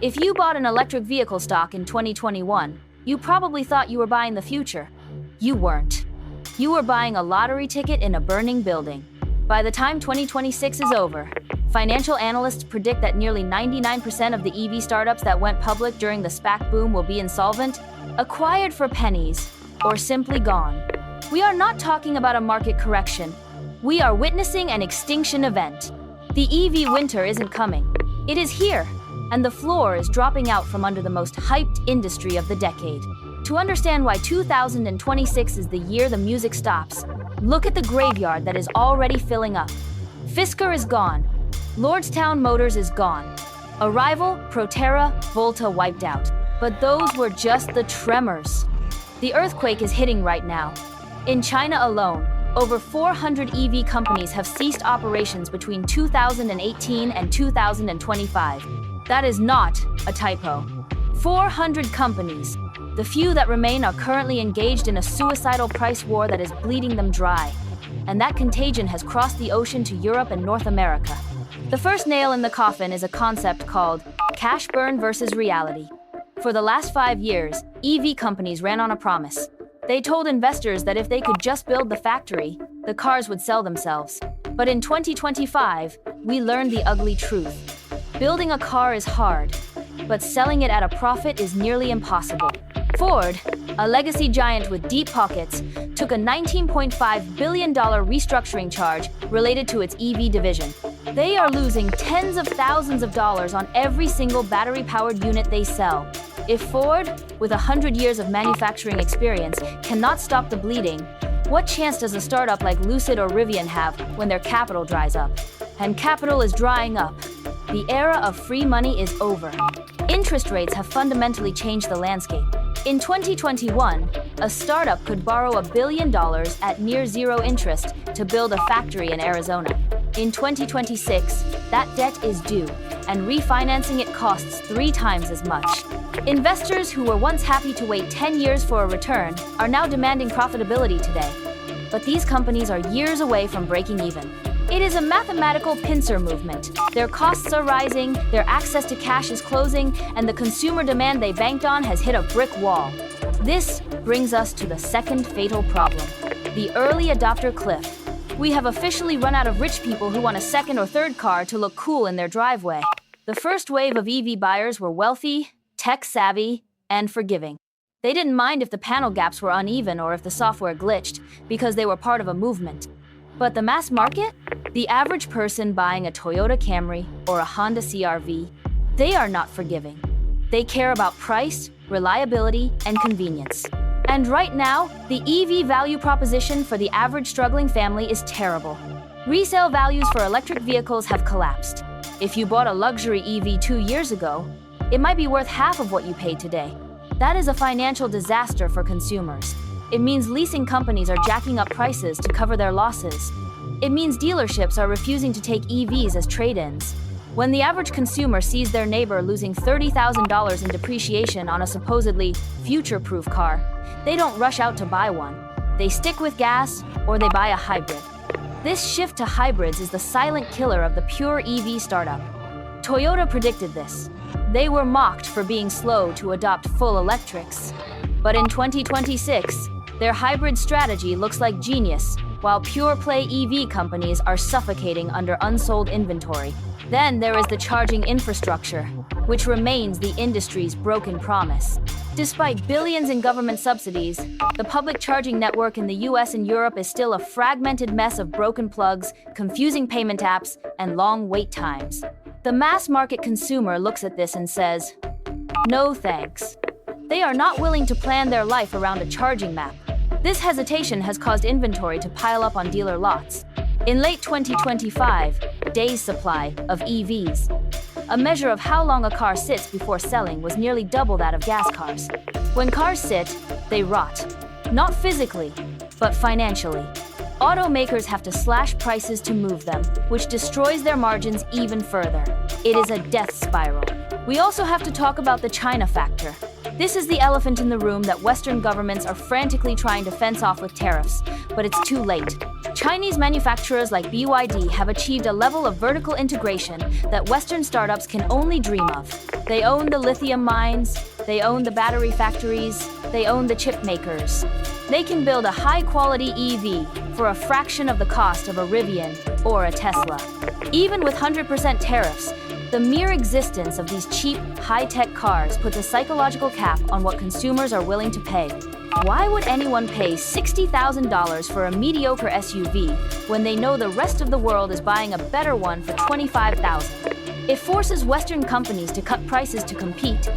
If you bought an electric vehicle stock in 2021, you probably thought you were buying the future. You weren't. You were buying a lottery ticket in a burning building. By the time 2026 is over, financial analysts predict that nearly 99% of the EV startups that went public during the SPAC boom will be insolvent, acquired for pennies, or simply gone. We are not talking about a market correction. We are witnessing an extinction event. The EV winter isn't coming. It is here, and the floor is dropping out from under the most hyped industry of the decade. To understand why 2026 is the year the music stops, look at the graveyard that is already filling up. Fisker is gone. Lordstown Motors is gone. Arrival, Proterra, Volta wiped out. But those were just the tremors. The earthquake is hitting right now. In China alone, over 400 EV companies have ceased operations between 2018 and 2025. That is not a typo. 400 companies. The few that remain are currently engaged in a suicidal price war that is bleeding them dry. And that contagion has crossed the ocean to Europe and North America. The first nail in the coffin is a concept called cash burn versus reality. For the last 5 years, EV companies ran on a promise. They told investors that if they could just build the factory, the cars would sell themselves. But in 2025, we learned the ugly truth. Building a car is hard, but selling it at a profit is nearly impossible. Ford, a legacy giant with deep pockets, took a $19.5 billion restructuring charge related to its EV division. They are losing tens of thousands of dollars on every single battery-powered unit they sell. If Ford, with 100 years of manufacturing experience, cannot stop the bleeding, what chance does a startup like Lucid or Rivian have when their capital dries up? And capital is drying up. The era of free money is over. Interest rates have fundamentally changed the landscape. In 2021, a startup could borrow $1 billion at near zero interest to build a factory in Arizona. In 2026, that debt is due, and refinancing it costs 3 times as much. Investors who were once happy to wait 10 years for a return are now demanding profitability today. But these companies are years away from breaking even. It is a mathematical pincer movement. Their costs are rising, their access to cash is closing, and the consumer demand they banked on has hit a brick wall. This brings us to the second fatal problem, the early adopter cliff. We have officially run out of rich people who want a second or third car to look cool in their driveway. The first wave of EV buyers were wealthy, tech-savvy, and forgiving. They didn't mind if the panel gaps were uneven or if the software glitched, because they were part of a movement. But the mass market? The average person buying a Toyota Camry or a Honda CR-V, they are not forgiving. They care about price, reliability, and convenience. And right now, the EV value proposition for the average struggling family is terrible. Resale values for electric vehicles have collapsed. If you bought a luxury EV 2 years ago, it might be worth half of what you paid today. That is a financial disaster for consumers. It means leasing companies are jacking up prices to cover their losses. It means dealerships are refusing to take EVs as trade-ins. When the average consumer sees their neighbor losing $30,000 in depreciation on a supposedly future-proof car, they don't rush out to buy one. They stick with gas, or they buy a hybrid. This shift to hybrids is the silent killer of the pure EV startup. Toyota predicted this. They were mocked for being slow to adopt full electrics. But in 2026, their hybrid strategy looks like genius, while pure-play EV companies are suffocating under unsold inventory. Then there is the charging infrastructure, which remains the industry's broken promise. Despite billions in government subsidies, the public charging network in the US and Europe is still a fragmented mess of broken plugs, confusing payment apps, and long wait times. The mass market consumer looks at this and says, "No thanks." They are not willing to plan their life around a charging map. This hesitation has caused inventory to pile up on dealer lots. In late 2025, days supply of EVs, a measure of how long a car sits before selling, was nearly double that of gas cars. When cars sit, they rot. Not physically, but financially. Automakers have to slash prices to move them, which destroys their margins even further. It is a death spiral. We also have to talk about the China factor. This is the elephant in the room that Western governments are frantically trying to fence off with tariffs, but it's too late. Chinese manufacturers like BYD have achieved a level of vertical integration that Western startups can only dream of. They own the lithium mines, they own the battery factories, they own the chip makers. They can build a high-quality EV for a fraction of the cost of a Rivian or a Tesla. Even with 100% tariffs, the mere existence of these cheap, high-tech cars puts a psychological cap on what consumers are willing to pay. Why would anyone pay $60,000 for a mediocre SUV when they know the rest of the world is buying a better one for $25,000? It forces Western companies to cut prices to compete,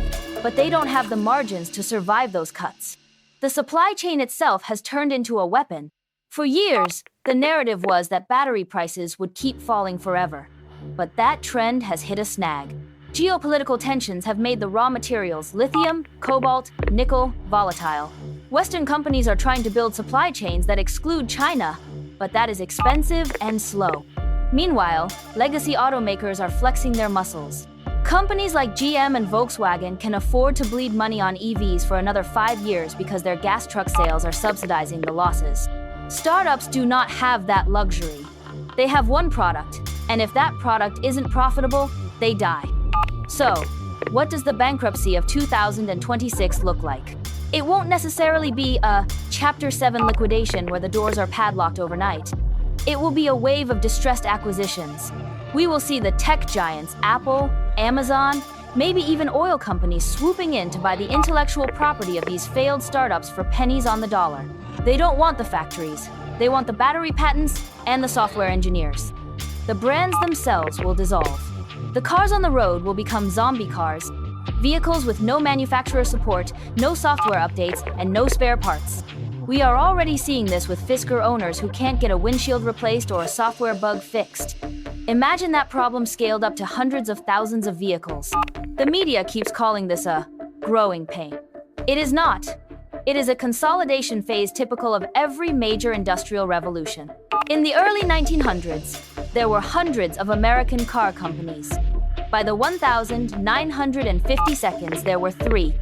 but they don't have the margins to survive those cuts. The supply chain itself has turned into a weapon. For years, the narrative was that battery prices would keep falling forever. But that trend has hit a snag. Geopolitical tensions have made the raw materials lithium, cobalt, nickel volatile. Western companies are trying to build supply chains that exclude China, but that is expensive and slow. Meanwhile, legacy automakers are flexing their muscles. Companies like GM and Volkswagen can afford to bleed money on EVs for another 5 years because their gas truck sales are subsidizing the losses. Startups do not have that luxury. They have one product, and if that product isn't profitable, they die. So, what does the bankruptcy of 2026 look like? It won't necessarily be a Chapter 7 liquidation where the doors are padlocked overnight. It will be a wave of distressed acquisitions. We will see the tech giants Apple, Amazon, maybe even oil companies swooping in to buy the intellectual property of these failed startups for pennies on the dollar. They don't want the factories. They want the battery patents and the software engineers. The brands themselves will dissolve. The cars on the road will become zombie cars, vehicles with no manufacturer support, no software updates, and no spare parts. We are already seeing this with Fisker owners who can't get a windshield replaced or a software bug fixed. Imagine that problem scaled up to hundreds of thousands of vehicles. The media keeps calling this a growing pain. It is not. It is a consolidation phase typical of every major industrial revolution. In the early 1900s, there were hundreds of American car companies. By the 1950 seconds, there were 3.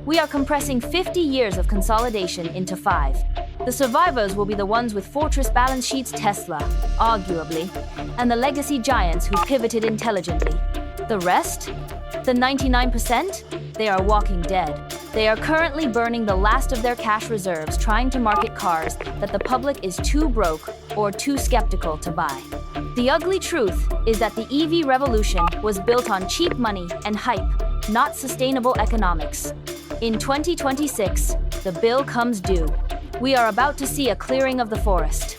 We are compressing 50 years of consolidation into 5. The survivors will be the ones with fortress balance sheets Tesla, arguably, and the legacy giants who pivoted intelligently. The rest? The 99%? They are walking dead. They are currently burning the last of their cash reserves trying to market cars that the public is too broke or too skeptical to buy. The ugly truth is that the EV revolution was built on cheap money and hype, not sustainable economics. In 2026, the bill comes due. We are about to see a clearing of the forest.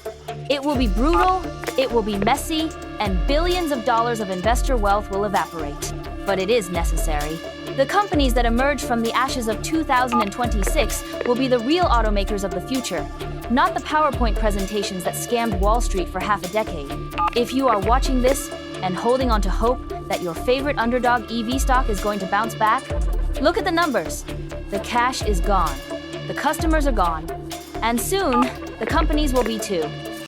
It will be brutal, it will be messy, and billions of dollars of investor wealth will evaporate. But it is necessary. The companies that emerge from the ashes of 2026 will be the real automakers of the future, not the PowerPoint presentations that scammed Wall Street for half a decade. If you are watching this and holding on to hope that your favorite underdog EV stock is going to bounce back, look at the numbers. The cash is gone. The customers are gone. And soon, the companies will be too.